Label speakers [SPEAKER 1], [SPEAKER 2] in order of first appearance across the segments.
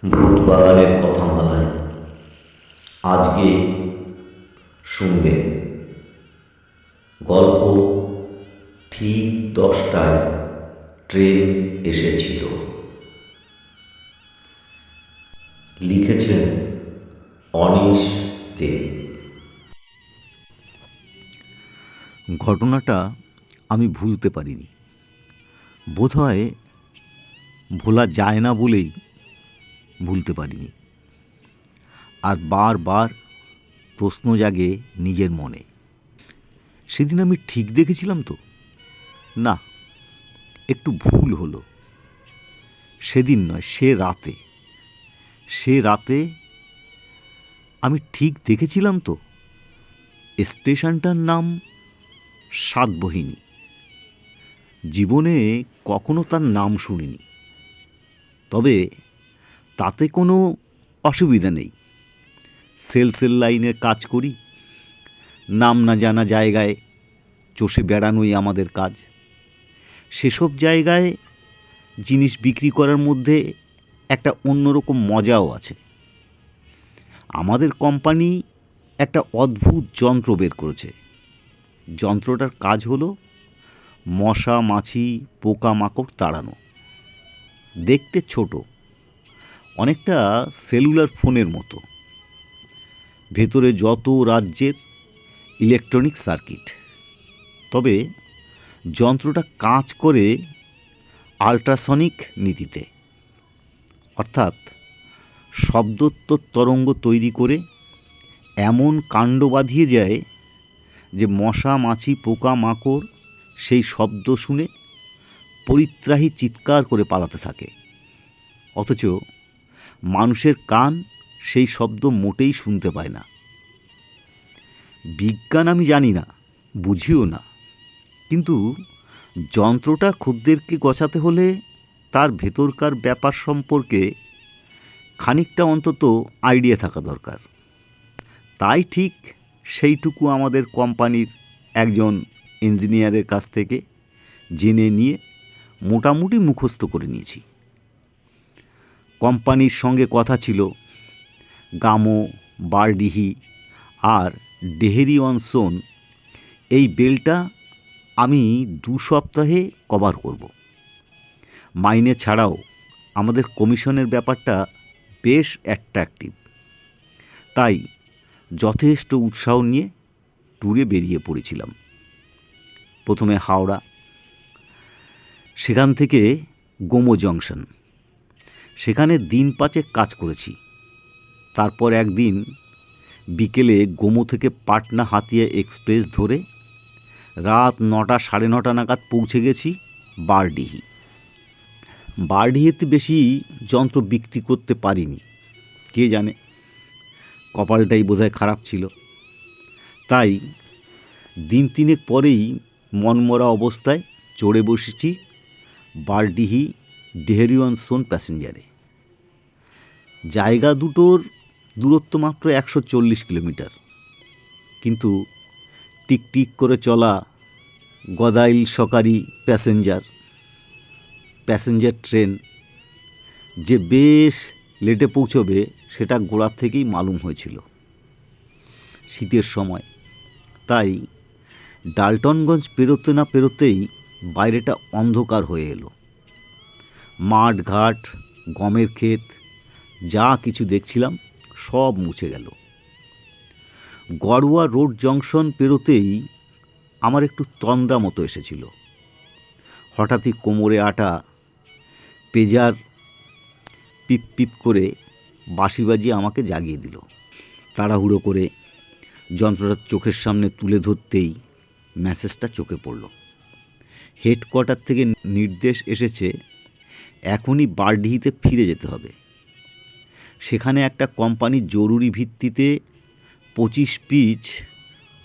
[SPEAKER 1] ভূতবাগানের কথামালায় আজকে শুনবেন গল্প। ঠিক 10টায় ট্রেন এসেছিল। লিখেছেন অনিশ দেব।
[SPEAKER 2] ঘটনাটা আমি ভুলতে পারিনি। বোধহয় ভোলা যায় না বলেই ভুলতে পারিনি। আর বারবার প্রশ্ন জাগে নিজের মনে, সেদিন আমি ঠিক দেখেছিলাম তো? না, একটু ভুল হলো। সেদিন নয়, সে রাতে আমি ঠিক দেখেছিলাম তো। স্টেশনটার নাম সাতবহিনী। জীবনে কখনো তার নাম শুনিনি, তবে তাতে কোনো অসুবিধা নেই। সেলসের লাইনে কাজ করি, নাম না জানা জায়গায় চষে বেড়ানোই আমাদের কাজ। সেসব জায়গায় জিনিস বিক্রি করার মধ্যে একটা অন্যরকম মজাও আছে। আমাদের কোম্পানি একটা অদ্ভুত যন্ত্র বের করেছে। যন্ত্রটার কাজ হলো মশা মাছি পোকামাকড় তাড়ানো। দেখতে ছোট, অনেকটা সেলুলার ফোনের মতো। ভেতরে যত রাজ্যের ইলেকট্রনিক সার্কিট। তবে যন্ত্রটা কাজ করে আল্ট্রাসনিক নীতিতে, অর্থাৎ শব্দোত্তর তরঙ্গ তৈরি করে এমন কাণ্ড বাঁধিয়ে যায় যে মশা মাছি পোকা মাকড় সেই শব্দ শুনে পরিত্রাহী চিৎকার করে পালাতে থাকে। অথচ মানুষের কান সেই শব্দ মোটেই শুনতে পায় না। বিজ্ঞান আমি জানি না, বুঝিও না, কিন্তু যন্ত্রটা খদ্দেরকে গছাতে হলে তার ভেতরকার ব্যাপার সম্পর্কে খানিকটা অন্তত আইডিয়া থাকা দরকার। তাই ঠিক সেইটুকু আমাদের কোম্পানির একজন ইঞ্জিনিয়ারের কাছ থেকে জেনে নিয়ে মোটামুটি মুখস্থ করে নিয়েছি। কোম্পানির সঙ্গে কথা ছিল গামো, বারডিহি আর ডেহেরি অন সোন এই বেলটা আমি 2 সপ্তাহে কভার করব। মাইনে ছাড়াও আমাদের কমিশনের ব্যাপারটা বেশ অ্যাট্রাকটিভ। তাই যথেষ্ট উৎসাহ নিয়ে ট্যুরে বেরিয়ে পড়েছিলাম। প্রথমে হাওড়া, সেখান থেকে গোমো জংশন। সেখানে দিন 5 কাজ করেছি। তারপর একদিন বিকেলে গোমো থেকে পাটনা হাতিয়া এক্সপ্রেস ধরে রাত 9টা 9:30 নাগাদ পৌঁছে গেছি বারডিহি। বারডিহিতে বেশি যন্ত্র বিক্রি করতে পারিনি, কে জানে, কপালটাই বোধহয় খারাপ ছিল। তাই দিন 3 পরেই মনমরা অবস্থায় চড়ে বসেছি বারডিহি ডেহেরি অন সোন প্যাসেঞ্জারে। জায়গা দুটোর দূরত্ব মাত্র 140 কিলোমিটার, কিন্তু টিকটিক করে চলা গদাইল সকারি প্যাসেঞ্জার ট্রেন যে বেশ লেটে পৌঁছবে সেটা গোড়ার থেকেই মালুম হয়েছিল। শীতের সময়, তাই ডাল্টনগঞ্জ পেরোতে না পেরোতেই বাইরেটা অন্ধকার হয়ে এলো। মাঠ ঘাট গমের ক্ষেত যা কিছু দেখছিলাম সব মুছে গেল। গড়ুয়া রোড জংশন পেরোতেই আমার একটু তন্দ্রা মতো এসেছিল। হঠাৎই কোমরে আটা পেজার পিপ পিপ করে বাঁশি বাজিয়ে আমাকে জাগিয়ে দিল। তাড়াহুড়ো করে যন্ত্রটা চোখের সামনে তুলে ধরতেই মেসেজটা চোখে পড়ল। হেডকোয়ার্টার থেকে নির্দেশ এসেছে এখনই বারডিহিতে ফিরে যেতে হবে। সেখানে একটা কোম্পানি জরুরি ভিত্তিতে 25 পিচ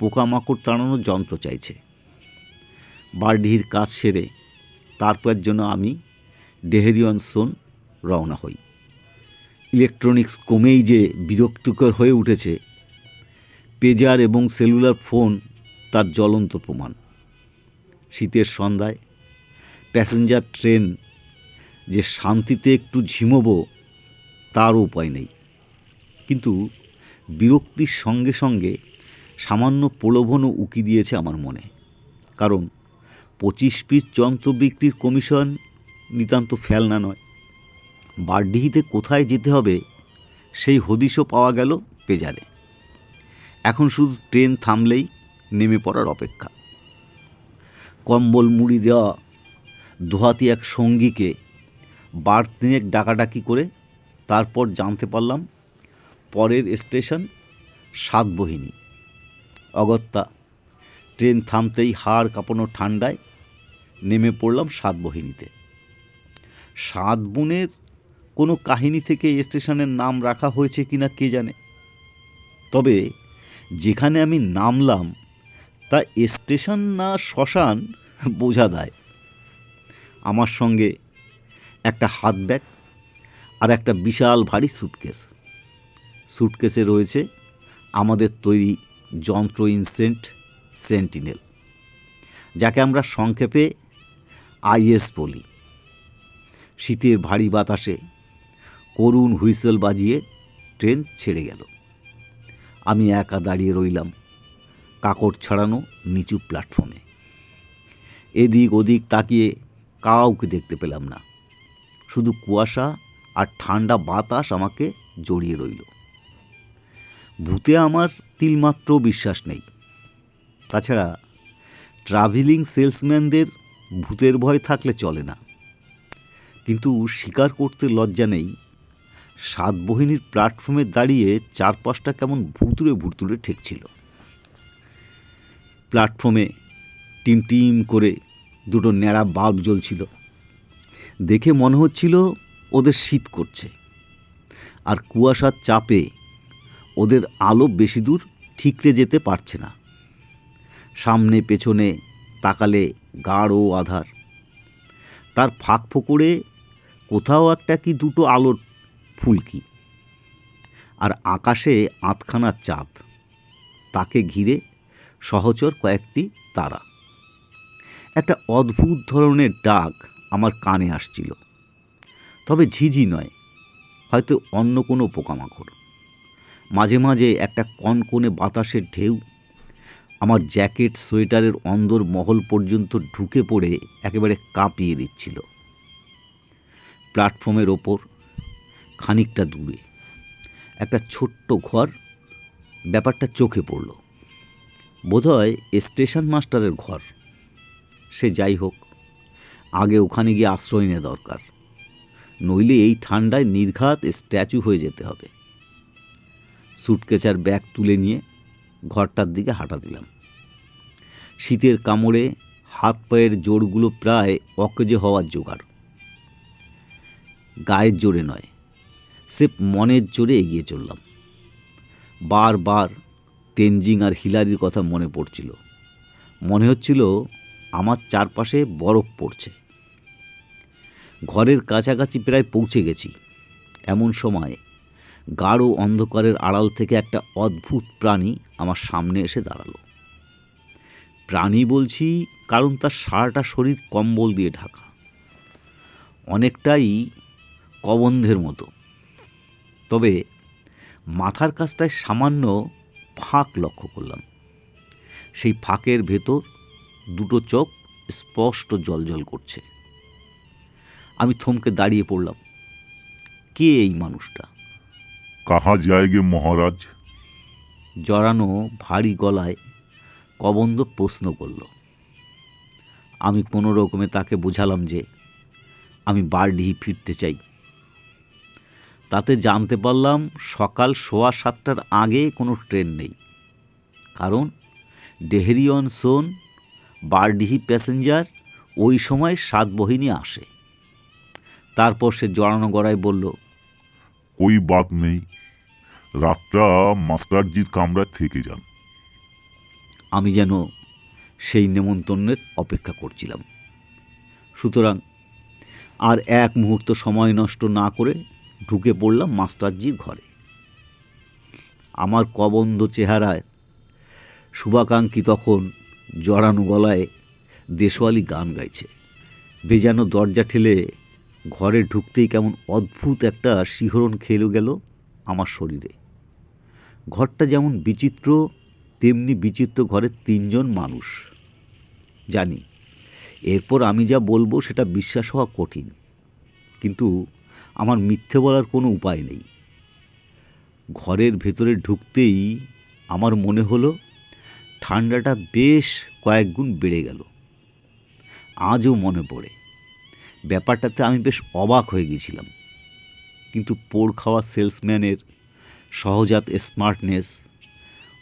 [SPEAKER 2] পোকামাকড় তাড়ানোর যন্ত্র চাইছে। বারডিহির কাজ সেরে তারপর জন্য আমি ডেহেরি অন সোন রওনা হই। ইলেকট্রনিক্স কমেই যে বিরক্তিকর হয়ে উঠেছে, পেজার এবং সেলুলার ফোন তার জ্বলন্ত প্রমাণ। শীতের সন্ধ্যায় প্যাসেঞ্জার ট্রেন যে শান্তিতে একটু ঝিমোবো তারও উপায় নেই। কিন্তু বিরক্তির সঙ্গে সঙ্গে সামান্য প্রলোভনও উকি দিয়েছে আমার মনে। কারণ 25 পিস যন্ত্র বিক্রির কমিশন নিতান্ত ফেলনা নয়। বারডিহিতে কোথায় যেতে হবে সেই হদিশও পাওয়া গেল পেজারে। এখন শুধু ট্রেন থামলেই নেমে পড়ার অপেক্ষা। কম্বল মুড়ি দেওয়া দোহাতি এক সঙ্গীকে বার তিনেক ডাকাডাকি করে তারপর জানতে পারলাম পরের স্টেশন সাতবহিনী। অগত্যা ট্রেন থামতেই হাড় কাঁপানো ঠান্ডায় নেমে পড়লাম সাতবহিনীতে। সাতবনের কোনো কাহিনী থেকে স্টেশনের নাম রাখা হয়েছে কিনা কে জানে। তবে যেখানে আমি নামলাম তা স্টেশন না শ্মশান বোঝা দায়। আমার সঙ্গে একটা হাত ব্যাগ আর একটা বিশাল ভারী সুটকেস। সুটকেসে রয়েছে আমাদের তৈরি যন্ত্র ইনসেন্ট সেন্টিনেল, যাকে আমরা সংক্ষেপে আইএস বলি। শীতের ভারী বাতাসে করুণ হুইসেল বাজিয়ে ট্রেন ছেড়ে গেল। আমি একা দাঁড়িয়ে রইলাম কাকড় ছড়ানো নিচু প্ল্যাটফর্মে। এদিক ওদিক তাকিয়ে কাউকে দেখতে পেলাম না। শুধু কুয়াশা আর ঠান্ডা বাতাস আমাকে জড়িয়ে রইল। ভূতে আমার তিলমাত্র বিশ্বাস নেই। তাছাড়া ট্রাভেলিং সেলসম্যানদের ভূতের ভয় থাকলে চলে না। কিন্তু স্বীকার করতে লজ্জা নেই, সাতবহিনীর প্ল্যাটফর্মে দাঁড়িয়ে চারপাশটা কেমন ভুতুড়ে ভুতুড়ে ঠেকছিল। প্ল্যাটফর্মে টিম করে দুটো ন্যাড়া বাল্ব জ্বলছিল। দেখে মনে হচ্ছিল ওদের শীত করছে, আর কুয়াশার চাপে ওদের আলো বেশি দূর ঠিকরে যেতে পারছে না। সামনে পেছনে তাকালে গাঢ় আধার, তার ফাঁক ফোকরে কোথাও একটা কি দুটো আলোর ফুলকি, আর আকাশে আধখানা চাঁদ, তাকে ঘিরে সহচর কয়েকটি তারা। একটা অদ্ভুত ধরনের ডাক আমার কানে আসছিল, তবে ঝিঝি নয়, হয়তো অন্য কোনো পোকামাকড়। মাঝে মাঝে একটা কনকনে বাতাসের ঢেউ আমার জ্যাকেট সোয়েটারের অন্দর মহল পর্যন্ত ঢুকে পড়ে একেবারে কাঁপিয়ে দিচ্ছিল। প্ল্যাটফর্মের ওপর খানিকটা দূরে একটা ছোট্ট ঘর, ব্যাপারটা চোখে পড়ল। বোধহয় স্টেশন মাস্টারের ঘর। সে যাই হোক, আগে ওখানে গিয়ে আশ্রয় নেওয়া দরকার, নইলে এই ঠান্ডায় নির্ঘাত স্ট্যাচু হয়ে যেতে হবে। সুটকেসার ব্যাগ তুলে নিয়ে ঘরটার দিকে হাঁটা দিলাম। শীতের কামড়ে হাত পায়ের জোরগুলো প্রায় অকেজো হওয়ার জোগাড়। গায়ের জোরে নয়, স্রেফ মনের জোরে এগিয়ে চললাম। বারবার তেনজিং আর হিলারির কথা মনে পড়ছিল। মনে হচ্ছিল আমার চারপাশে বরফ পড়ছে। ঘরের কাছাকাছি প্রায় পৌঁছে গেছি। এমন সময় গাঢ় অন্ধকারের আড়াল থেকে একটা অদ্ভুত প্রাণী আমার সামনে এসে দাঁড়ালো। প্রাণী বলছি কারণ তার সারাটা শরীর কম্বল দিয়ে ঢাকা, অনেকটাই কবন্ধের মতো। তবে মাথার কাছটায় সামান্য ফাঁক লক্ষ্য করলাম। সেই ফাঁকের ভেতর দুটো চোখ স্পষ্ট জ্বলজ্বল করছে। আমি থমকে দাঁড়িয়ে পড়লাম। কে এই মানুষটা?
[SPEAKER 3] কাহা যায়গে মহারাজ?
[SPEAKER 2] জড়ানো ভারী গলায় কবন্ধ প্রশ্ন করল। আমি কোনো রকমে তাকে বোঝালাম যে আমি বারডিহি ফিরতে চাই। তাতে জানতে পারলাম সকাল 7:15টার আগে কোনো ট্রেন নেই, কারণ ডেহরিয়ন সোন বারডিহি প্যাসেঞ্জার ওই সময় সাতবহিনী আসে। তারপর সে জড়ানো গড়ায় বলল,
[SPEAKER 3] কই বাত নেই, রাতটা মাস্টারজির কামরায় থেকে যান।
[SPEAKER 2] আমি যেন সেই নেমন্তন্নের অপেক্ষা করছিলাম। সুতরাং আর এক মুহূর্ত সময় নষ্ট না করে ঢুকে পড়লাম মাস্টারজির ঘরে। আমার কবন্ধ চেহারায় শুভাকাঙ্ক্ষী তখন জড়ানো গলায় দেশওয়ালি গান গাইছে। বেজানো দরজা ঠেলে ঘরে ঢুকতেই কেমন অদ্ভুত একটা শিহরণ খেলে গেল আমার শরীরে। ঘরটা যেমন বিচিত্র, তেমনি বিচিত্র ঘরের 3 জন মানুষ। জানি এরপর আমি যা বলবো সেটা বিশ্বাস হওয়া কঠিন, কিন্তু আমার মিথ্যে বলার কোনো উপায় নেই। ঘরের ভেতরে ঢুকতেই আমার মনে হলো ঠান্ডাটা বেশ কয়েক গুণ বেড়ে গেল। আজও মনে পড়ে ব্যাপারটাতে আমি বেশ অবাক হয়ে গেছিলাম, কিন্তু পোড় খাওয়া সেলসম্যানের সহজাত স্মার্টনেস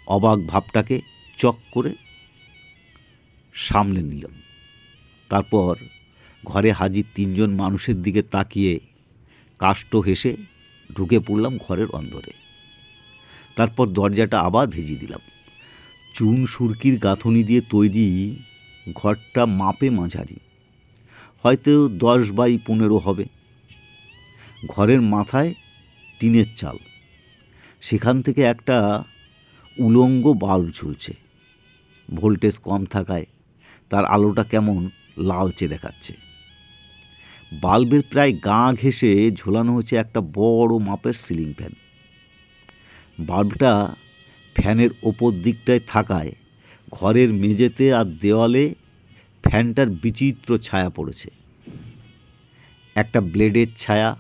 [SPEAKER 2] অবাক ভাবটাকে চক করে সামলে নিলাম। তারপর ঘরে হাজির 3 জন মানুষের দিকে তাকিয়ে কাষ্ঠ হেসে ঢুকে পড়লাম ঘরের অন্দরে। তারপর দরজাটা আবার ভেজিয়ে দিলাম। চুন সুরকির গাঁথনি দিয়ে তৈরি ঘরটা মাপে মাঝারি, হয়তো 10x15 হবে। ঘরের মাথায় টিনের চাল, সেখান থেকে একটা উলঙ্গ বাল্ব ঝুলছে। ভোল্টেজ কম থাকায় তার আলোটা কেমন লালচে দেখাচ্ছে। বাল্বের প্রায় গা ঘেঁষে ঝোলানো হচ্ছে একটা বড় মাপের সিলিং ফ্যান। বাল্বটা ফ্যানের ওপর দিকটায় থাকায় ঘরের মেঝেতে আর দেওয়ালে ফ্যানটার বিচিত্র ছায়া পড়েছে। একটা ব্লেডের ছায়া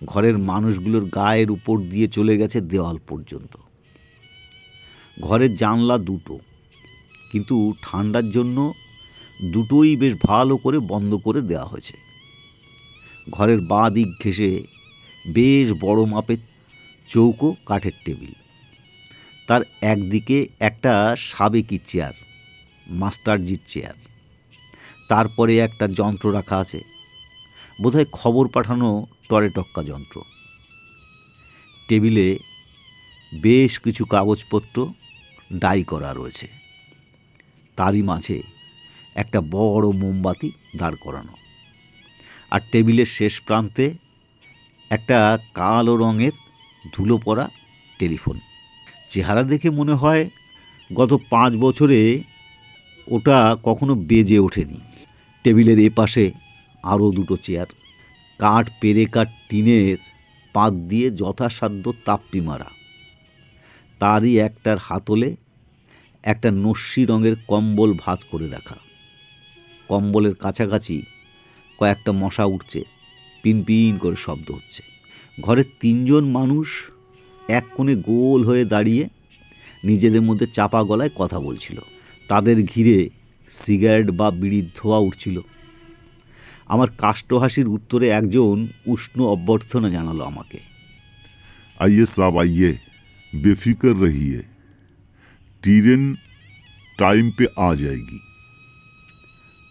[SPEAKER 2] ঘরের মানুষগুলোর গায়ের উপর দিয়ে চলে গেছে দেওয়াল পর্যন্ত। ঘরের জানলা দুটো, কিন্তু ঠান্ডার জন্য দুটোই বেশ ভালো করে বন্ধ করে দেওয়া হয়েছে। ঘরের বাঁ দিক ঘেঁষে বেশ বড় মাপের চৌকো কাঠের টেবিল, তার একদিকে একটা সাবেকি চেয়ার, মাস্টারজির চেয়ার। তারপরে একটা যন্ত্র রাখা আছে, বোধহয় খবর পাঠানো টরেটক্কা যন্ত্র। টেবিলে বেশ কিছু কাগজপত্র ডাই করা রয়েছে। তারই মাঝে একটা বড় মোমবাতি দাঁড় করানো, আর টেবিলের শেষ প্রান্তে একটা কালো রঙের ধুলো পড়া টেলিফোন। চেহারা দেখে মনে হয় গত 5 বছরে ওটা কখনো বেজে ওঠেনি। টেবিলের এপাশে আরও দুটো চেয়ার, কাঠ পেরেকার টিনের পাত দিয়ে যথাসাধ্য তাপ্পি মারা। তারই একটার হাতলে একটা নস্যি রঙের কম্বল ভাঁজ করে রাখা। কম্বলের কাছাকাছি কয়েকটা মশা উঠছে, পিনপিন করে শব্দ হচ্ছে। ঘরের 3 জন মানুষ এক কোণে গোল হয়ে দাঁড়িয়ে নিজেদের মধ্যে চাপা গলায় কথা বলছিল। তাদের ঘিরে সিগারেট বা বিড়ির ধোঁয়া উঠছিল। আমার কাষ্ঠ হাসির উত্তরে একজন উষ্ণ অভ্যর্থনা জানালো আমাকে।
[SPEAKER 3] आइए साहब आइए, बेफिक्र रहिए, ट्रेन टाइम पे आ जाएगी।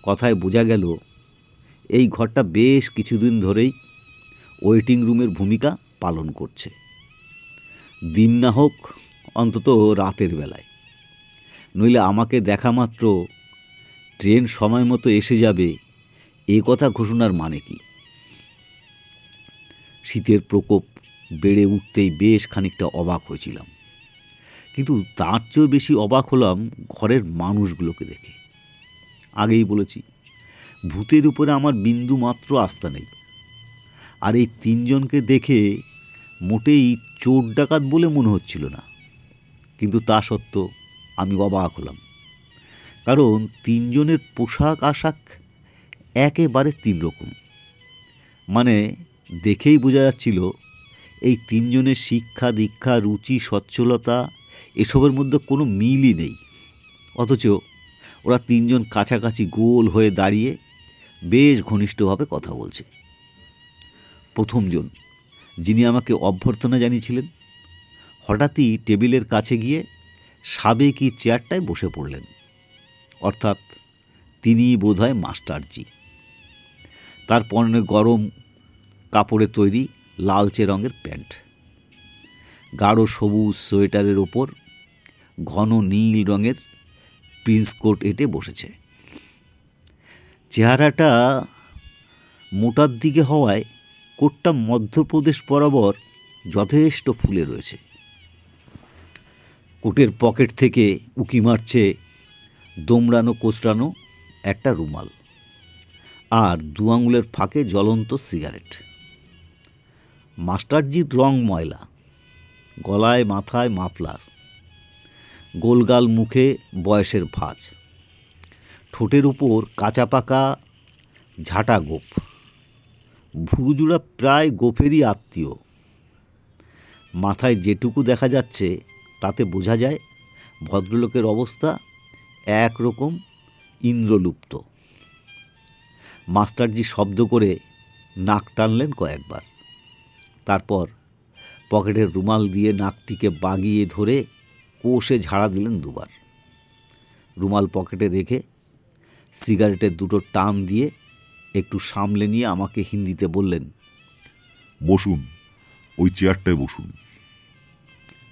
[SPEAKER 2] কথায় বোঝা গেল এই ঘরটা বেশ কিছুদিন ধরেই ওয়েটিং রুমের ভূমিকা পালন করছে। দিন না হোক অন্তত রাতের বেলায়, নইলে আমাকে দেখা মাত্র ট্রেন সময় মতো এসে যাবে এ কথা ঘোষণার মানে কি? শীতের প্রকোপ বেড়ে উঠতেই বেশ খানিকটা অবাক হয়েছিলাম, কিন্তু তার চেয়েও বেশি অবাক হলাম ঘরের মানুষগুলোকে দেখে। আগেই বলেছি, ভূতের উপরে আমার বিন্দু মাত্র আস্থা নেই, আর এই 3 জনকে দেখে মোটেই চোর ডাকাত বলে মনে হচ্ছিল না। কিন্তু তা সত্ত্বেও আমি অবাক হলাম, কারণ 3 জনের পোশাক আশাক একেবারে 3 রকম। মানে দেখেই বোঝা যাচ্ছিল এই 3 জনের শিক্ষা দীক্ষা, রুচি, সচ্ছলতা এসবের মধ্যে কোনো মিলই নেই। অথচ ওরা 3 জন কাছাকাছি গোল হয়ে দাঁড়িয়ে বেশ ঘনিষ্ঠভাবে কথা বলছে। প্রথমজন, যিনি আমাকে অভ্যর্থনা জানিয়েছিলেন, হঠাৎই টেবিলের কাছে গিয়ে সাবেকি চেয়ারটায় বসে পড়লেন। অর্থাৎ তিনিই বোধহয় মাস্টারজি। তার পরনে গরম কাপড়ে তৈরি লালচে রঙের প্যান্ট, গাঢ় সবুজ সোয়েটারের ওপর ঘন নীল রঙের প্রিন্স কোট এঁটে বসেছে। চেহারাটা মোটার দিকে হওয়ায় কোটটা মধ্যপ্রদেশ বরাবর যথেষ্ট ফুলে রয়েছে। কোটের পকেট থেকে উকি মারছে দোমড়ানো কোচড়ানো একটা রুমাল, আর 2 আঙুলের ফাঁকে জ্বলন্ত সিগারেট। মাস্টারজির রং ময়লা, গলায় মাথায় মাফলার, গোলগাল মুখে বয়সের ভাঁজ, ঠোঁটের উপর কাঁচা পাকা ঝাঁটা গোঁফ, ভুরুজুড়া প্রায় গোঁফেরই আত্মীয়। মাথায় যেটুকু দেখা যাচ্ছে তাতে বোঝা যায় ভদ্রলোকের অবস্থা একরকম ইন্দ্রলুপ্ত। মাস্টারজি শব্দ করে নাক টানলেন কয়েকবার, তারপর পকেটের রুমাল দিয়ে নাকটিকে বাগিয়ে ধরে কোষে ঝাড়া দিলেন 2 বার। রুমাল পকেটে রেখে সিগারেটের 2টো টান দিয়ে একটু সামলে নিয়ে আমাকে হিন্দিতে বললেন,
[SPEAKER 3] বসুন, ওই চেয়ারটায় বসুন।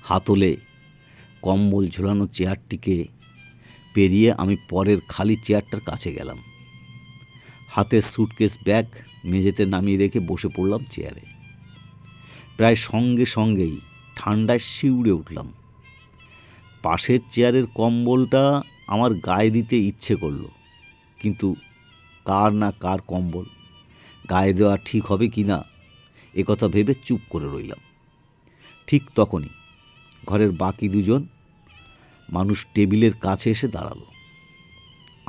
[SPEAKER 2] হাতলে কম্বল ঝোলানো চেয়ারটিকে পেরিয়ে আমি পরের খালি চেয়ারটার কাছে গেলাম। হাতের সুটকেস ব্যাগ মেঝেতে নামিয়ে রেখে বসে পড়লাম চেয়ারে। প্রায় সঙ্গে সঙ্গেই ঠান্ডায় শিউরে উঠলাম। পাশের চেয়ারের কম্বলটা আমার গায়ে দিতে ইচ্ছে করলো, কিন্তু কার না কার কম্বল, গায়ে দেওয়া ঠিক হবে কি না একথা ভেবে চুপ করে রইলাম। ঠিক তখনই ঘরের বাকি 2জন মানুষ টেবিলের কাছে এসে দাঁড়ালো।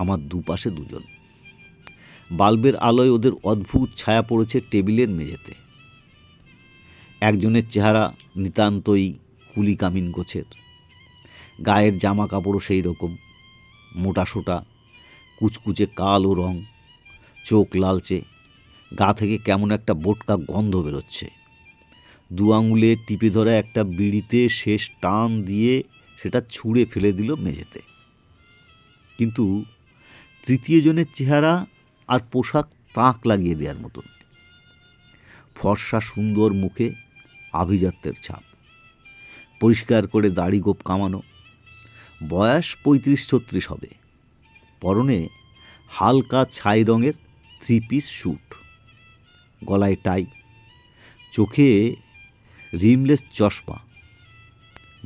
[SPEAKER 2] আমার দুপাশে 2জন। বাল্বের আলোয় ওদের অদ্ভুত ছায়া পড়েছে টেবিলের মেঝেতে। একজনের চেহারা নিতান্তই কুলি কামিন গোছের, গায়ের জামা কাপড়ও সেই রকম, মোটাসোটা, কুচকুচে কালো রং, চোখ লালচে, গা থেকে কেমন একটা বোটকা গন্ধ বেরোচ্ছে। 2 আঙুলে টিপে ধরা একটা বিড়িতে শেষ টান দিয়ে সেটা ছুঁড়ে ফেলে দিল মেঝেতে। কিন্তু 3য় জনের চেহারা আর পোশাক তাক লাগিয়ে দেওয়ার মতন। ফর্সা সুন্দর মুখে আভিজাত্যের ছাপ, পরিষ্কার করে দাড়ি গোঁফ কামানো, বয়স 35-36 হবে। পরনে হালকা ছাই রঙের 3 পিস স্যুট, গলায় টাই, চোখে রিমলেস চশমা।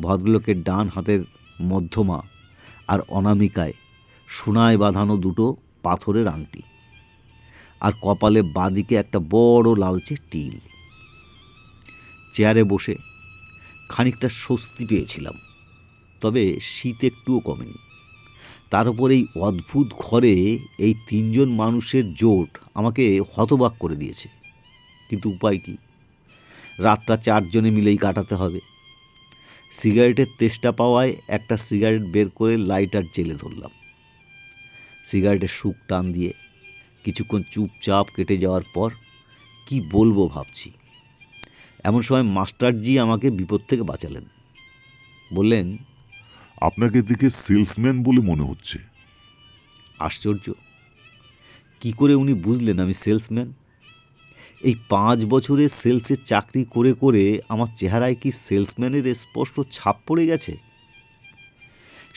[SPEAKER 2] ভদ্রলোকের ডান হাতের মধ্যমা আর অনামিকায় সোনায় বাঁধানো 2টো পাথরের আংটি, আর কপালে বাঁদিকে একটা বড় লালচে টিল। চেয়ারে বসে খানিকটা স্বস্তি পেয়েছিলাম, তবে শীত একটুও কমেনি। তার উপর এই অদ্ভুত ঘরে এই 3 জন মানুষের জোট আমাকে হতবাক করে দিয়েছে। কিন্তু উপায় কি? রাতটা 4 জনে মিলেই কাটাতে হবে। সিগারেটের তেষ্টা পাওয়ায় একটা সিগারেট বের করে লাইটার জেলে ধরলাম। সিগারেটের শুক টান দিয়ে কিছুক্ষণ চুপচাপ কেটে যাওয়ার পর কি বলবো ভাবছি। এমন সময় মাস্টারজি আমাকে বিপদ থেকে বাঁচালেন। বললেন,
[SPEAKER 3] আপনাকে দেখে সেলসম্যান বলে মনে হচ্ছে।
[SPEAKER 2] আশ্চর্য, কি করে উনি বুঝলেন আমি সেলসম্যান? এই 5 বছরে সেলসে চাকরি করে করে আমার চেহারায় কি সেলসম্যানের স্পষ্ট ছাপ পড়ে গেছে?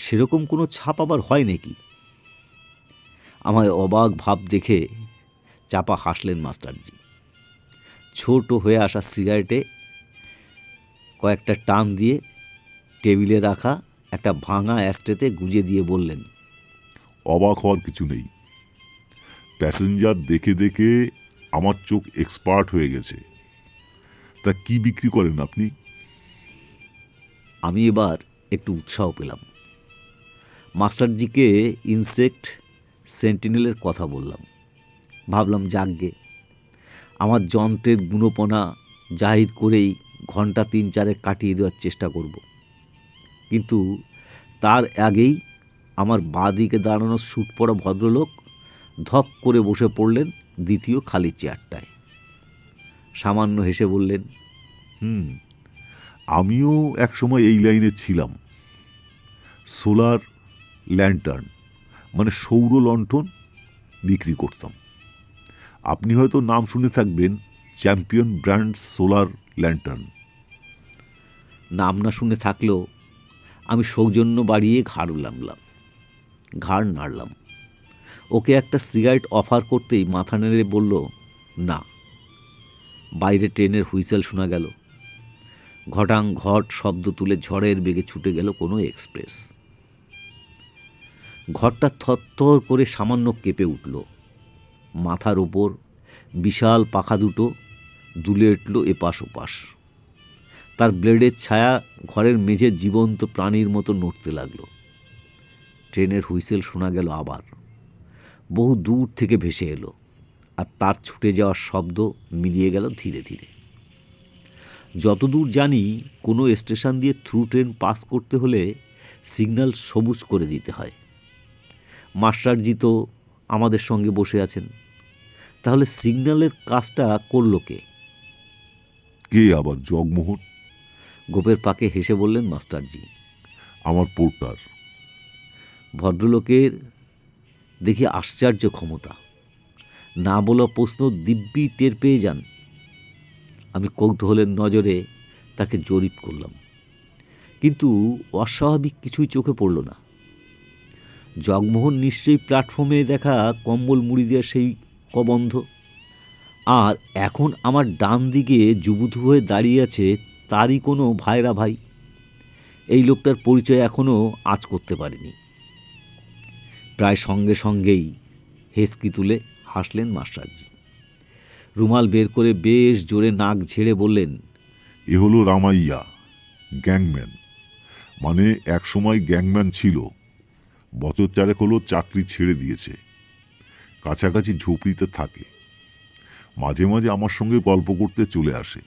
[SPEAKER 2] সেরকম কোনো ছাপ আবার হয় নাকি? আমায় অবাক ভাব দেখে চাপা হাসলেন মাস্টারজি। ছোট হয়ে আসা সিগারেটে কয়েকটা টান দিয়ে টেবিলে রাখা একটা ভাঙা অ্যাস্ট্রেতে গুজে দিয়ে বললেন,
[SPEAKER 3] অবাক হওয়ার কিছু নেই। প্যাসেঞ্জার দেখে দেখে আমার চোখ এক্সপার্ট হয়ে গেছে। তা কি বিক্রি করেন আপনি?
[SPEAKER 2] আমি এবার একটু উৎসাহ পেলাম। মাস্টারজিকে ইনসেক্ট সেন্টিনেলের কথা বললাম। ভাবলাম, যাকগে, আমার যন্ত্রের গুণপনা জাহির করেই ঘন্টা 3-4 কাটিয়ে দেওয়ার চেষ্টা করব। কিন্তু তার আগেই আমার বাঁ দিকে দাঁড়ানো স্যুট পরা ভদ্রলোক ধপ করে বসে পড়লেন 2য় খালি চেয়ারটায়। সামান্য হেসে বললেন,
[SPEAKER 3] আমিও একসময় এই লাইনে ছিলাম। সোলার ল্যান্টার্ন, মানে সৌর লণ্ঠন বিক্রি করতাম। আপনি হয়তো নাম শুনে থাকবেন, চ্যাম্পিয়ন ব্র্যান্ড সোলার ল্যান্টার্ন।
[SPEAKER 2] নাম না শুনে থাকলেও আমি সৌজন্য বাড়িয়ে ঘাড় নাড়লাম। ওকে একটা সিগারেট অফার করতেই মাথা নেড়ে বলল, না। বাইরে ট্রেনের হুইসেল শোনা গেল। ঘটাং ঘট শব্দ তুলে ঝড়ের বেগে ছুটে গেল কোনো এক্সপ্রেস। ঘরটা থরথর করে সামান্য কেঁপে উঠল। মাথার ওপর বিশাল পাখা দুটো দুলে উঠল এপাশ ওপাশ। তার ব্লেডের ছায়া ঘরের মেঝে জীবন্ত প্রাণীর মতো নড়তে লাগল। ট্রেনের হুইসেল শোনা গেল আবার, বহু দূর থেকে ভেসে এলো, আর তার ছুটে যাওয়ার শব্দ মিলিয়ে গেল ধীরে ধীরে। যতদূর জানি কোনো স্টেশন দিয়ে থ্রু ট্রেন পাস করতে হলে সিগন্যাল সবুজ করে দিতে হয়। মাস্টারজি তো আমাদের সঙ্গে বসে আছেন, তাহলে সিগন্যালের কাজটা করলো কে?
[SPEAKER 3] কে আবার? জগমোহন।
[SPEAKER 2] গোপের পাকে হেসে বললেন মাস্টারজি।
[SPEAKER 3] আমার পোর্টার।
[SPEAKER 2] ভদ্রলোকের দেখি আশ্চর্য ক্ষমতা, না বলা প্রশ্ন দিব্যি টের পেয়ে যান। আমি কৌতূহলের নজরে তাকে জরিপ করলাম, কিন্তু অস্বাভাবিক কিছুই চোখে পড়ল না। জগমোহন নিশ্চয়ই প্ল্যাটফর্মে দেখা কম্বল মুড়ি দেওয়ার সেই কবন্ধ, আর এখন আমার ডান দিকে জুবুথু হয়ে দাঁড়িয়ে আছে তারই কোনো ভাইরা ভাই। এই লোকটার পরিচয় এখনও আজ করতে পারিনি। প্রায় সঙ্গে সঙ্গেই হেঁচকি তুলে হাসলেন মাস্টারজি। রুমাল বের করে বেশ জোরে নাক ঝেড়ে বললেন,
[SPEAKER 3] এ হলো রামাইয়া, গ্যাংম্যান। মানে একসময় গ্যাংম্যান ছিল, বছর চারেক হলো চাকরি ছেড়ে দিয়েছে। কাছাকাছি ঝুপড়িতে থাকে, মাঝে মাঝে আমার সঙ্গে গল্প করতে চলে আসে।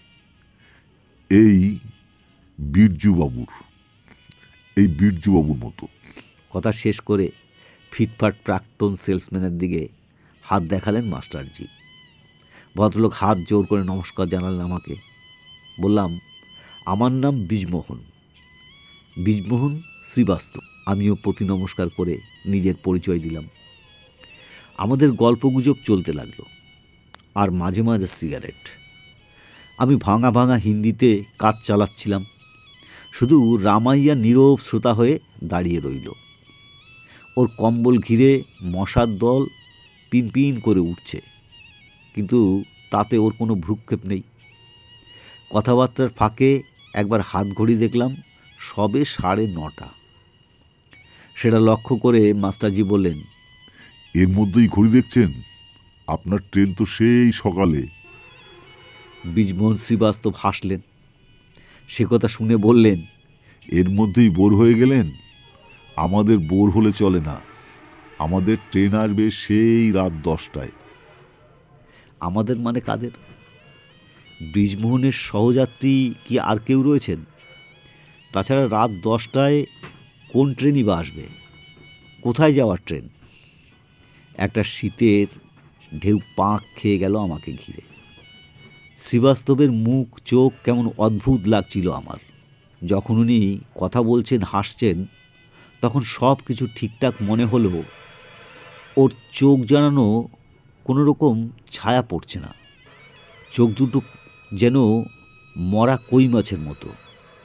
[SPEAKER 3] এই বীরজুবাবুর মতো।
[SPEAKER 2] কথা শেষ করে ফিটফাট প্রাক্তন সেলসম্যানের দিকে হাত দেখালেন মাস্টারজি। ভদ্রলোক হাত জোর করে নমস্কার জানালেন আমাকে। বললাম, আমার নাম বীজমোহন শ্রীবাস্তব। আমিও প্রতি নমস্কার করে নিজের পরিচয় দিলাম। আমাদের গল্পগুজব চলতে লাগলো, আর মাঝে মাঝে সিগারেট। আমি ভাঙা ভাঙা হিন্দিতে কাজ চালাচ্ছিলাম, শুধু রামাইয়া নীরব শ্রোতা হয়ে দাঁড়িয়ে রইল। ওর কম্বল ঘিরে মশার দল পিনপিন করে উঠছে, কিন্তু তাতে ওর কোনো ভ্রুক্ষেপ নেই। কথাবার্তার ফাঁকে একবার হাত ঘড়ি দেখলাম, সবে 9:30। সেটা লক্ষ্য করে মাস্টারজি বললেন,
[SPEAKER 3] এর মধ্যেই ঘড়ি দেখছেন? আপনার ট্রেন তো সেই সকালে।
[SPEAKER 2] বীজমোহন শ্রীবাস্তব হাসলেন। সে কথা শুনে বললেন,
[SPEAKER 3] এর মধ্যেই বোর হয়ে গেলেন? আমাদের বোর হলে চলে না, আমাদের ট্রেন আসবে সেই রাত 10টায়।
[SPEAKER 2] আমাদের মানে কাদের? বীজমোহনের সহযাত্রী কি আর কেউ রয়েছেন? তাছাড়া রাত 10টায় কোন ট্রেনই বা আসবে? কোথায় যাওয়ার ট্রেন? একটা শীতের ঢেউ পাঁক খেয়ে গেল আমাকে ঘিরে। শ্রীবাস্তবের মুখ চোখ কেমন অদ্ভুত লাগছিল আমার। যখন উনি কথা বলছেন, হাসছেন, তখন সব কিছু ঠিকঠাক মনে হলো। ওর চোখ জানানো কোনো রকম ছায়া পড়ছে না। চোখ দুটো যেন মরা কই মাছের মতো,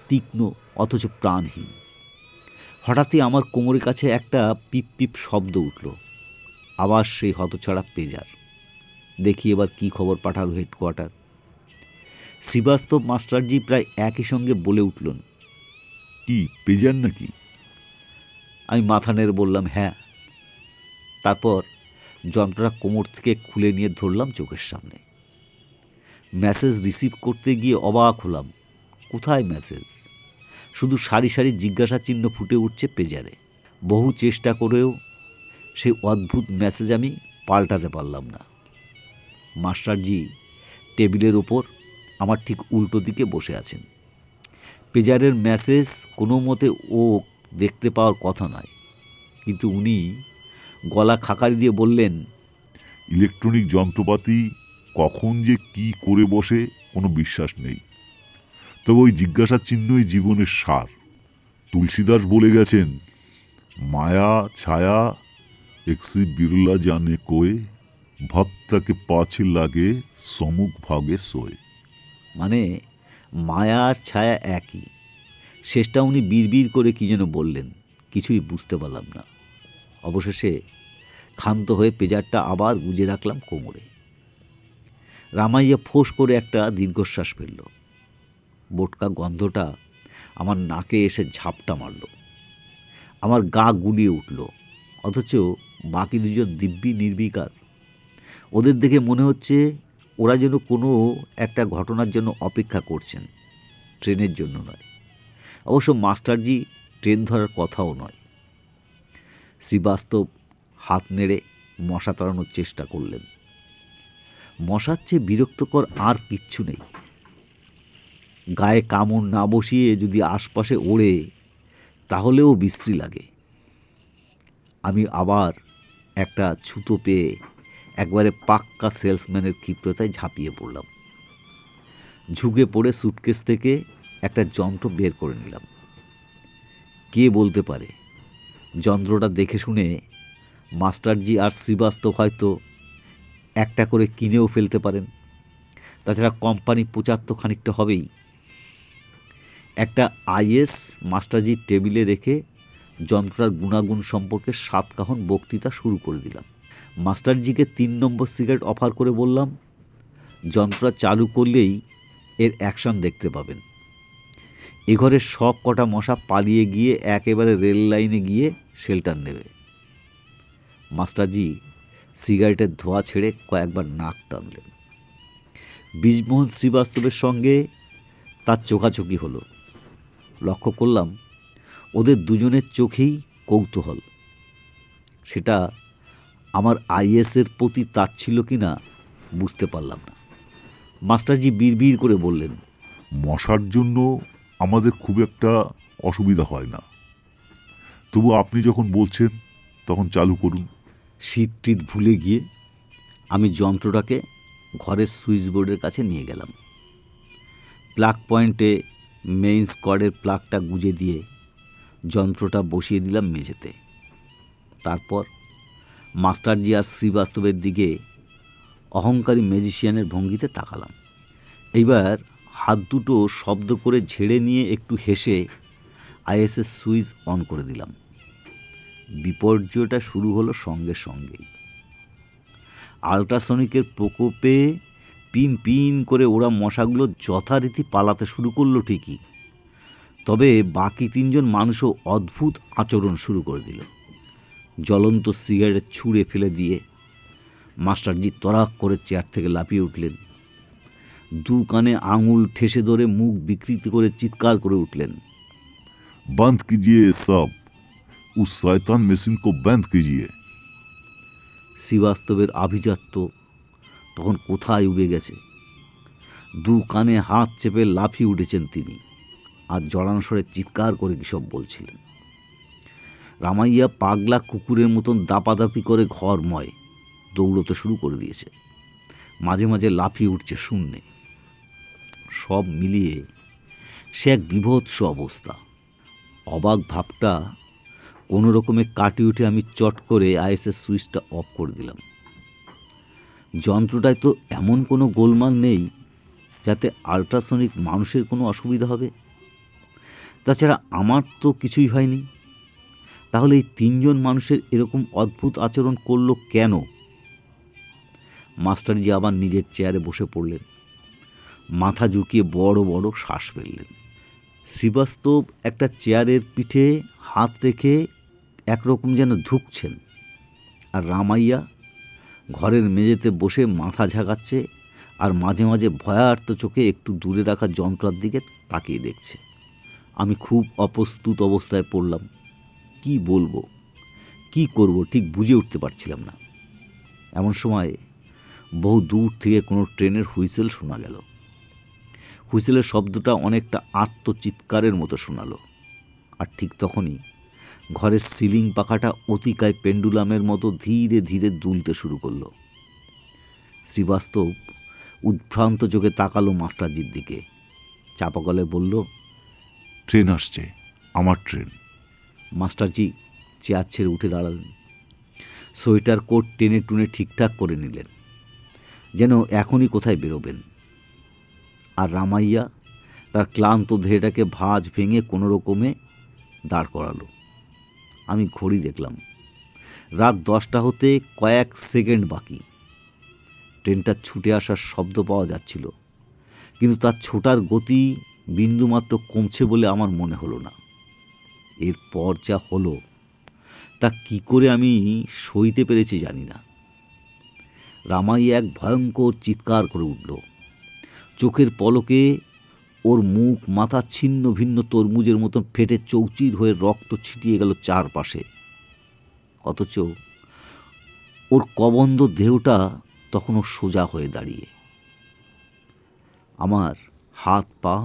[SPEAKER 2] তীক্ষ্ণ অথচ প্রাণহীন। হঠাৎই আমার কোমরের কাছে একটা পিপ পিপ শব্দ উঠল। আবার সেই হতছাড়া পেজার। দেখি এবার কি খবর পাঠালো হেডকোয়ার্টার। শ্রীবাস্তব মাস্টারজি প্রায় একই সঙ্গে বলে উঠলেন,
[SPEAKER 3] কি পেজার নাকি?
[SPEAKER 2] আমি মাথা নেড়ে বললাম, হ্যাঁ। তারপর যন্ত্রটা কোমর থেকে খুলে নিয়ে ধরলাম চোখের সামনে। মেসেজ রিসিভ করতে গিয়ে অবাক হলাম। কোথায় মেসেজ? শুধু সারি সারি জিজ্ঞাসা চিহ্ন ফুটে উঠছে পেজারে। বহু চেষ্টা করেও সেই অদ্ভুত মেসেজ আমি পাল্টাতে পারলাম না। মাস্টারজি টেবিলের ওপর আমার ঠিক উল্টো দিকে বসে আছেন। পেজারের মেসেজ কোনো মতে ও দেখতে পাওয়ার কথা নয়, কিন্তু উনি গলা খাকারি দিয়ে বললেন,
[SPEAKER 3] ইলেকট্রনিক যন্ত্রপাতি কখন যে কি করে বসে কোনো বিশ্বাস নেই। তবে ওই জিজ্ঞাসা চিহ্নই জীবনের সার। তুলসীদাস বলে গেছেন, মায়া ছায়া একসি বিরলা জানে কোয়ে, ভক্তাকে পাছে লাগে সমুখ ভাগে সোয়ে।
[SPEAKER 2] মানে মায়া আর ছায়া একই। শেষটা উনি বিড়বিড় করে কী যেন বললেন, কিছুই বুঝতে পারলাম না। অবশেষে ক্ষান্ত হয়ে পেজারটা আবার গুজে রাখলাম কোমরে। রামাইয়া ফোঁস করে একটা দীর্ঘশ্বাস ফেলল। বোটকা গন্ধটা আমার নাকে এসে ঝাপটা মারল। আমার গা গুলিয়ে উঠল, অথচ বাকি দুজন দিব্যি নির্বিকার। ওদের দেখে মনে হচ্ছে ওরা যেন কোনো একটা ঘটনার জন্য অপেক্ষা করছেন, ট্রেনের জন্য নয়। অবশ্য মাস্টারজি ট্রেন ধরার কথাও নয়। শ্রীবাস্তব হাত নেড়ে মশা তাড়ানোর চেষ্টা করলেন। মশার চেয়ে বিরক্তকর আর কিচ্ছু নেই। গায়ে কামড় না বসিয়ে যদি আশপাশে ওড়ে তাহলেও বিশ্রী লাগে। আমি আবার একটা ছুতো পেয়ে একবারে পাক্কা সেলসম্যানের ক্ষিপ্রতায় ঝাঁপিয়ে পড়লাম। ঝুঁকে পড়ে সুটকেস থেকে একটা যন্ত্র বের করে নিলাম। কে বলতে পারে, যন্ত্রটা দেখে শুনে মাস্টারজি আর শ্রীবাস্তব হয়তো একটা করে কিনেও ফেলতে পারেন। তাছাড়া কোম্পানি প্রচার তো খানিকটা হবেই। একটা আইএস মাস্টারজির টেবিলে রেখে যন্ত্রটার গুণাগুণ সম্পর্কে সাতকাহন বক্তৃতা শুরু করে দিলাম। মাস্টারজিকে 3 নম্বর সিগারেট অফার করে বললাম, যন্ত্রটা চালু করলেই এর অ্যাকশন দেখতে পাবেন। এ ঘরের সব কটা মশা পালিয়ে গিয়ে একেবারে রেল লাইনে গিয়ে শেল্টার নেবে। মাস্টারজি সিগারেটের ধোঁয়া ছেড়ে কয়েকবার নাক টানলেন। বীজমোহন শ্রীবাস্তবের সঙ্গে তার চোখাচোখি হলো। লক্ষ্য করলাম ওদের দুজনের চোখেই কৌতূহল। সেটা আমার আইএসের প্রতি তাচ্ছিল্য কি না বুঝতে পারলাম না। মাস্টারজি বিড়বিড় করে বললেন,
[SPEAKER 3] মশার জন্য আমাদের খুব একটা অসুবিধা হয় না, তবু আপনি যখন বলছেন তখন চালু করুন।
[SPEAKER 2] শীত টিত ভুলে গিয়ে আমি যন্ত্রটাকে ঘরের সুইচ বোর্ডের কাছে নিয়ে গেলাম। প্লাগ পয়েন্টে মেইন স্কোয়াডের প্লাগটা গুঁজে দিয়ে যন্ত্রটা বসিয়ে দিলাম মেঝেতে। তারপর মাস্টারজি আর শ্রীবাস্তবের দিকে অহংকারী ম্যাজিশিয়ানের ভঙ্গিতে তাকালাম। এইবার হাত দুটো শব্দ করে ঝেড়ে নিয়ে একটু হেসে আইএসএস সুইচ অন করে দিলাম। বিপর্যয়টা শুরু হলো সঙ্গে সঙ্গেই। আল্ট্রাসনিকের প্রকোপে পিন পিন করে ওরা মশাগুলো যথারীতি পালাতে শুরু করলো ঠিকই, তবে বাকি 3 জন মানুষও অদ্ভুত আচরণ শুরু করে দিল। জ্বলন্ত সিগারেট ছুঁড়ে ফেলে দিয়ে মাস্টারজি তরাক করে চেয়ার থেকে লাফিয়ে উঠলেন। 2 কানে আঙুল ঠেসে ধরে মুখ বিকৃতি করে চিৎকার করে উঠলেন,
[SPEAKER 3] बंद कीजिए सब, उस शैतान मशीन को बंद कीजिए।
[SPEAKER 2] শ্রীবাস্তবের আভিজাত্য তখন কোথায় উবে গেছে। 2 কানে হাত চেপে লাফিয়ে উঠেছেন তিনি, আর জড়ানো স্বরে চিৎকার করে কী সব বলছিলেন। রামাইয়া পাগলা কুকুরের মতন দাপাদাপি করে ঘরময় দৌড়তে শুরু করে দিয়েছে। মাঝে মাঝে লাফিয়ে উঠছে শূন্যে। সব মিলিয়ে সে এক বিভৎস অবস্থা। অবাক ভাবটা কোনো রকমে কাটিয়ে উঠে আমি চট করে আইএসএস সুইচটা অফ করে দিলাম। যন্ত্রটায় তো এমন কোনো গোলমাল নেই যাতে আল্ট্রাসনিক মানুষের কোনো অসুবিধা হবে। তাছাড়া আমার তো কিছুই হয়নি। তাহলে এই 3 জন মানুষের এরকম অদ্ভুত আচরণ করলো কেন? মাস্টারজি আবার নিজের চেয়ারে বসে পড়লেন। মাথা ঝুঁকিয়ে বড় বড় শ্বাস ফেললেন। শ্রীবাস্তব একটা চেয়ারের পিঠে হাত রেখে একরকম যেন ধুঁকছেন, আর রামাইয়া ঘরের মেঝেতে বসে মাথা ঝাঁকাচ্ছে আর মাঝে মাঝে ভয়ার্ত চোখে একটু দূরে রাখা যন্ত্রের দিকে তাকিয়ে দেখছে। আমি খুব অপ্রস্তুত অবস্থায় পড়লাম। কি বলবো, কি করব ঠিক বুঝে উঠতে পারছিলাম না। এমন সময় বহু দূর থেকে কোনো ট্রেনের হুইসেল শোনা গেল। হুইসেলের শব্দটা অনেকটা আর্তচিৎকারের মতো শোনালো। আর ঠিক তখনই ঘরের সিলিং পাখাটা অতিকায় পেন্ডুলামের মতো ধীরে ধীরে দুলতে শুরু করলো। শ্রীবাস্তব উদ্ভ্রান্ত চোখে তাকালো মাস্টারজির দিকে, চাপা গলায় বলল,
[SPEAKER 3] ট্রেন আসছে, আমার ট্রেন।
[SPEAKER 2] মাস্টারজি চেয়ার ছেড়ে উঠে দাঁড়ালেন। সোয়েটার কোট টেনে টুনে ঠিকঠাক করে নিলেন, যেন এখনই কোথায় বেরোবেন। আর রামাইয়া তার ক্লান্ত দেহটাকে ভাঁজ ভেঙে কোনো রকমে দাঁড় করালো। আমি ঘড়ি দেখলাম, রাত 10টা হতে কয়েক সেকেন্ড বাকি। ট্রেনটা ছুটে আসার শব্দ পাওয়া যাচ্ছিল, কিন্তু তার ছোটার গতি বিন্দুমাত্র কমছে বলে আমার মনে হলো না। এরপর যা হলো তা কি করে আমি সইতে পেরেছি জানি না। রামাইয়া এক ভয়ঙ্কর চিৎকার করে উঠল। চোখের পলকে ওর মুখ মাথা ছিন্ন ভিন্ন তরমুজের মতন ফেটে চৌচির হয়ে রক্ত ছিটিয়ে গেল চারপাশে। অথচ ওর কবন্ধ দেহটা তখনও সোজা হয়ে দাঁড়িয়ে। আমার হাত পা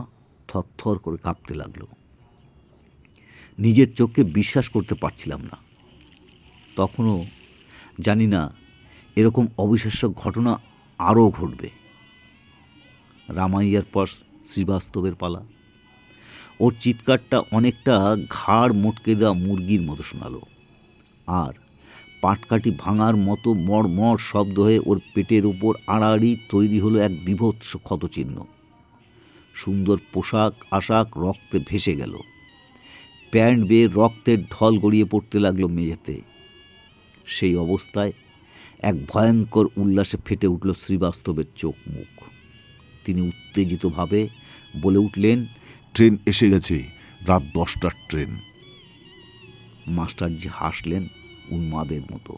[SPEAKER 2] থরথর করে কাঁপতে লাগলো। নিজের চোখকে বিশ্বাস করতে পারছিলাম না। তখনও জানি না এরকম অবিশ্বাস্য ঘটনা আরও ঘটবে। রামাইয়ার পর শ্রীবাস্তবের পালা। ওর চিৎকারটা অনেকটা ঘাড় মটকে দেওয়া মুরগির মতো শোনালো, আর পাটকাঠি ভাঙার মতো মড়মড় শব্দ হয়ে ওর পেটের উপর আড়াআড়ি তৈরি হলো এক বীভৎস ক্ষতচিহ্ন। সুন্দর পোশাক আশাক রক্তে ভেসে গেল। প্যান্ট বেয়ে রক্তের ঢল গড়িয়ে পড়তে লাগলো মেঝেতে। সেই অবস্থায় এক ভয়ঙ্কর উল্লাসে ফেটে উঠল শ্রীবাস্তবের চোখ মুখ। তিনি উত্তেজিতভাবে বলে উঠলেন,
[SPEAKER 3] ট্রেন এসে গেছে, রাত 10টার ট্রেন।
[SPEAKER 2] মাস্টারজি হাসলেন উন্মাদের মতো।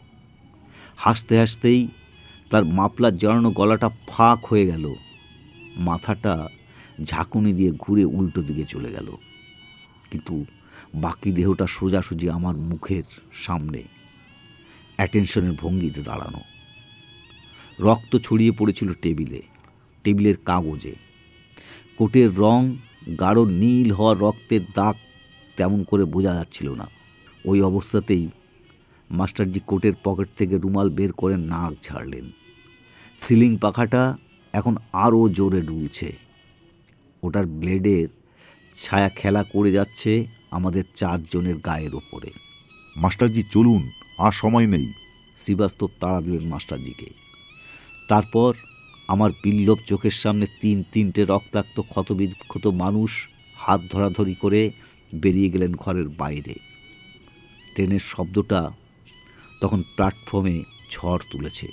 [SPEAKER 2] হাসতে হাসতেই তার মাফলার জড়ানো গলাটা ফাঁক হয়ে গেল। মাথাটা ঝাঁকুনি দিয়ে ঘুরে উল্টো দিকে চলে গেল, কিন্তু বাকি দেহটা সোজাসুজি আমার মুখের সামনে অ্যাটেনশনের ভঙ্গিতে দাঁড়ানো। রক্ত ছড়িয়ে পড়েছিল টেবিলে, টেবিলের কাগজে। কোটের রং গাঢ় নীল হওয়া রক্তের দাগ তেমন করে বোঝা যাচ্ছিল না। ওই অবস্থাতেই মাস্টারজি কোটের পকেট থেকে রুমাল বের করে নাক ঝাড়লেন। সিলিং পাখাটা এখন আরও জোরে দুলছে। ওটার ব্লেডের ছায়া খেলা করে যাচ্ছে আমাদের 4 জনের গায়ের ওপরে।
[SPEAKER 3] মাস্টারজি চলুন, আর সময় নেই।
[SPEAKER 2] শ্রীবাস্তব তাড়া দিলেন মাস্টারজিকে। তারপর আমার বিল্লব চোখের সামনে 3-3টে রক্তাক্ত ক্ষতবিক্ষত মানুষ হাত ধরাধরি করে বেরিয়ে গেলেন ঘরের বাইরে। ট্রেনের শব্দটা তখন প্ল্যাটফর্মে ঝড় তুলেছে।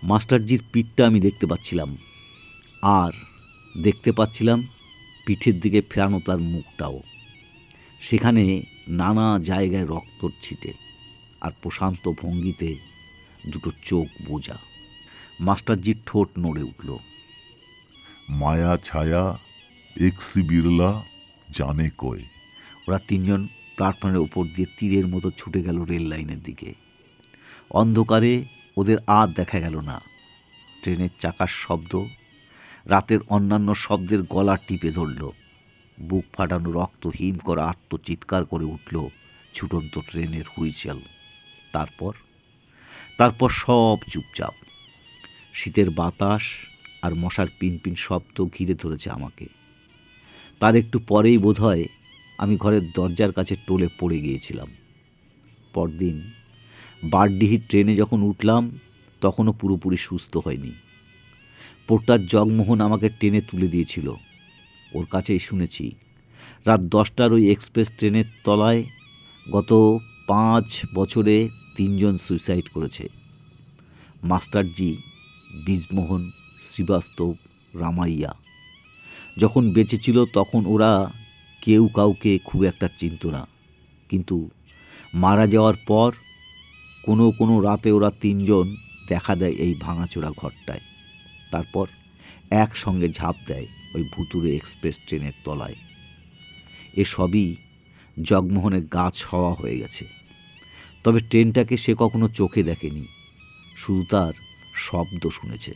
[SPEAKER 2] মাস্টারজির পিঠটা আমি দেখতে পাচ্ছিলাম, আর দেখতে পাচ্ছিলাম পিঠের দিকে ফেরানো তার মুখটাও। সেখানে নানা জায়গায় রক্তর ছিটে, আর প্রশান্ত ভঙ্গিতে দুটো চোখ বোঝা। মাস্টারজির ঠোঁট নড়ে উঠল।
[SPEAKER 3] মায়া ছায়া এক্সি বিড়লা জানে কই।
[SPEAKER 2] ওরা 3 জন প্ল্যাটফর্মের উপর দিয়ে তীরের মতো ছুটে গেল রেল লাইনের দিকে। অন্ধকারে ওদের আর দেখা গেল না। ট্রেনের চাকার শব্দ রাতের অন্যান্য শব্দের গলা টিপে ধরল। বুক ফাটানো রক্ত হিম করা আর্তচিৎকার করে উঠল ছুটন্ত ট্রেনের হুইসেল। তারপর সব চুপচাপ। শীতের বাতাস আর মশার পিনপিন শব্দ ঘিরে ধরেছে আমাকে। তার একটু পরেই বোধহয় আমি ঘরের দরজার কাছে টলে পড়ে গিয়েছিলাম। পরদিন বারডিহির ট্রেনে যখন উঠলাম তখনও পুরোপুরি সুস্থ হয়নি। পোর্টার জগমোহন আমাকে ট্রেনে তুলে দিয়েছিল। ওর কাছেই শুনেছি রাত 10টার ওই এক্সপ্রেস ট্রেনের তলায় গত 5 বছরে 3 জন সুইসাইড করেছে। মাস্টারজি, বীজমোহন, শ্রীবাস্তব, রামাইয়া। যখন বেঁচে ছিল তখন ওরা কেউ কাউকে খুব একটা চিনত না, কিন্তু মারা যাওয়ার পর কোনো রাতে ওরা 3 জন দেখা দেয় এই ভাঙাচোরা ঘরটায়। তারপর একসঙ্গে ঝাঁপ দেয় ওই ভুতুড়ে এক্সপ্রেস ট্রেনের তলায়। এসবই জগমোহনের গা ছাওয়া হয়ে গেছে। তবে ট্রেনটাকে সে কখনো চোখে দেখেনি, শুধু তার শব্দ শুনেছে।